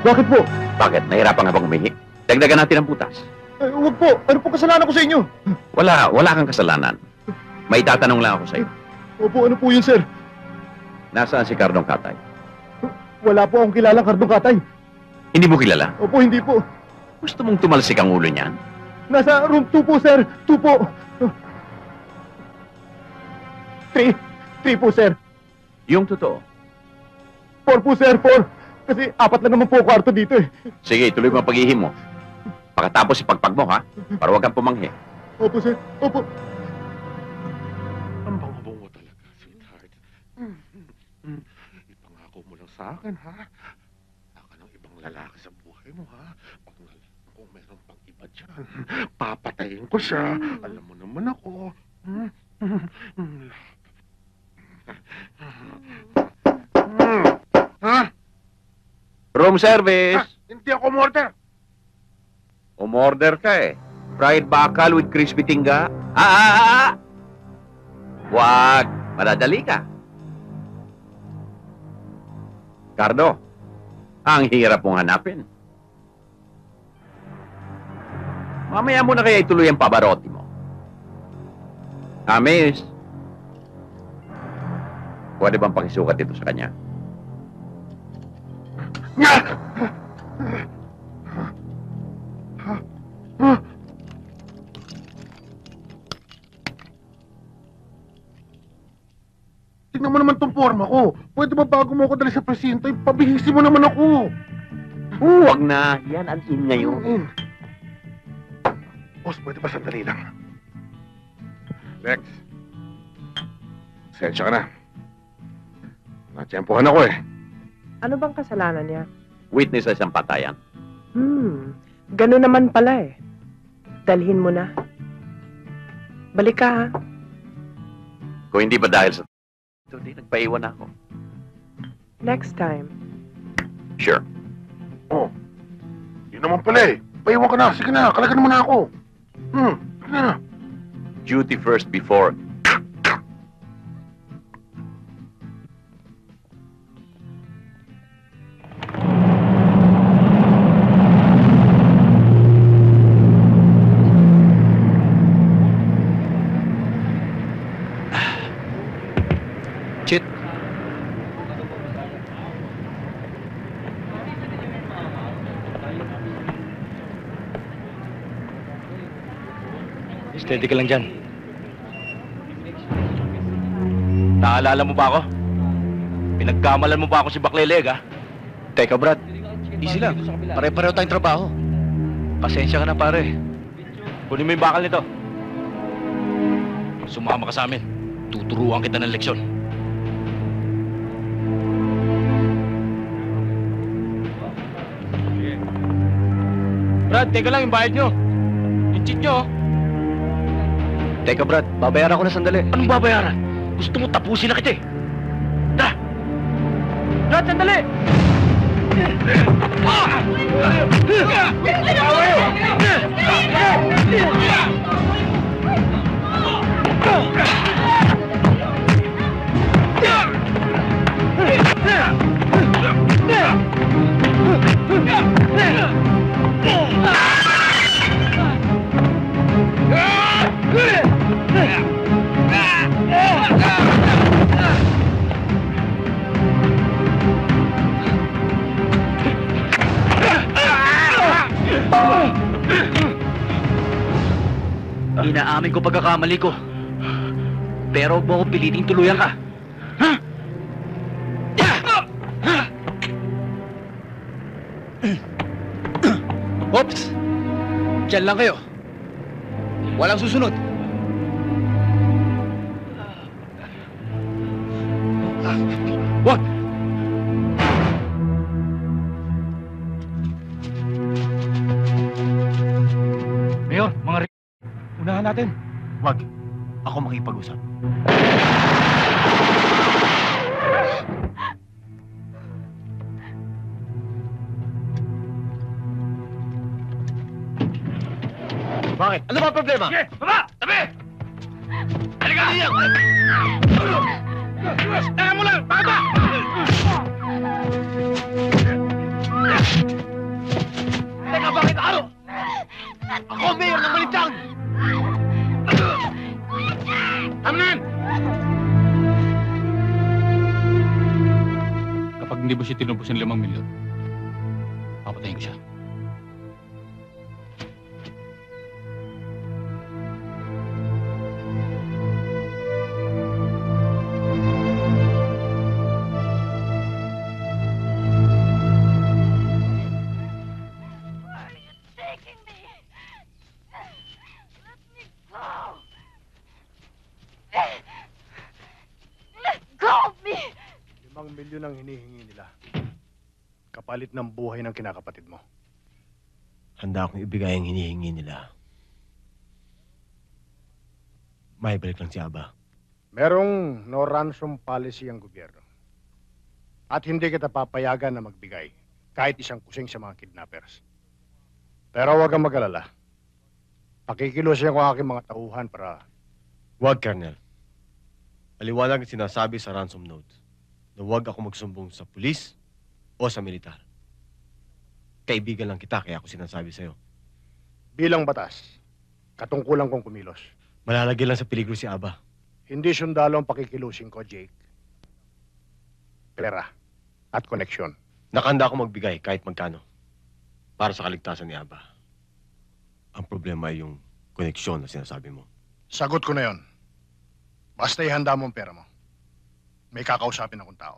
Bakit po? Bakit? Nahirapan nga bang umihi? Dagdagan natin ang butas. Huwag po. Ano po kasalanan ko sa inyo? Wala kang kasalanan. May tatanong lang ako sa'yo. Opo, ano po yun, sir? Nasaan si Cardong Katay? Wala po akong kilalang Cardong Katay. Hindi mo kilala? Opo, hindi po. Gusto mong tumalsik ang ulo niyan? Nasa room 2 po, sir. 2 po. 3. 3 po, sir. Yung totoo. 4 po, sir. 4. Kasi 4 lang naman po kwarto dito eh. Sige, tuloy mo ang paghihim mo. Pagkatapos ipagpag mo, ha? Para huwag kang pumanghi. Opo, sir. Opo. Ang bango-bango talaga, sweetheart. Ipangako mo lang sa akin, ha? Wala ka ng ibang lalaki sa buhay mo, ha? Kung meron pang iba dyan, papatayin ko siya. Alam mo naman ako. Ha? Room service! Hindi ako umorder. Umorder ka eh. Fried bakal with crispy tingga. Wag! Madadali ka. Cardo, ang hirap mong hanapin. Mamaya mo na kaya ituloy ang Pavarotti mo. Miss. Pwede bang pakisukat ito sa kanya? Tingnan mo naman tong forma ko. Pwede ba bago mo ako dali sa presinto, pabihisi mo naman ako. Huwag na. Yan ang in ngayon. Boss, pwede ba sandali lang? Lex, sensya ka na. Natsyempohan ako eh. Ano bang kasalanan niya? Witness sa isang patayan. Ganun naman pala eh. Dalhin mo na. Balik ka, ha? Kung hindi ba dahil sa... Hindi, nagpaiwan ako. Next time. Sure. Oh, yun naman pala eh. Paiwan ka na. Sige na, kalagan mo na ako. Sige na. Duty first before... Chit. Steady ka lang dyan. Naalala mo ba ako? Pinagkamalan mo ba ako si Bakleleg, ha? Teka, Brad. Easy lang. Pare-pareho tayong trabaho. Pasensya ka na, pare. Kunin mo yung bakal nito. Sumama ka sa amin. Tuturuan kita ng leksyon. Brad, teka lang yung bayad nyo. Yung cheat nyo. Teka, Brad. Babayaran ko na sandali. Anong babayaran? Gusto mo tapusin na kita eh. Tara! Brad, sandali! Inaamin ko pagkakamali ko. Pero huwag mo ako piliting tuluyan ka. Oops! Diyan lang kayo. Walang susunod. Wag! Mayor, mga unahan natin. Wag. Ako makipag-usap. Bakit? Ano ba ang problema? Sige! Baba! Tabi! Halika niya! Teka mo lang! Bakit ba? hindi mo siya tinubos ng 5 milyon, papatayin ko siya. Where are you taking me? Let me go. Let go of me. 5 milyon ang hinihingi nila. Kapalit ng buhay ng kinakapatid mo. Handa akong ibigay ang hinihingi nila. May balik lang si Aba. Merong no ransom policy ang gobyerno. At hindi kita papayagan na magbigay kahit isang kusing sa mga kidnappers. Pero huwag kang mag-alala. Pakikilusin ko ang aking mga tauhan para Huwag, Colonel. Maliwanag ang sinasabi sa ransom note na huwag ako magsumbong sa pulis o sa militar. Kaibigan lang kita, kaya ako sinasabi sa'yo. bilang batas, katungkulan kong kumilos. Malalagyan lang sa peligro si Aba. Hindi sundalo ang pakikilusin ko, Jake. Pera at koneksyon. Nakahanda ako magbigay kahit magkano para sa kaligtasan ni Aba. Ang problema ay yung koneksyon na sinasabi mo. Sagot ko na yon. Basta ihanda mo ang pera mo. May kakausapin akong tao.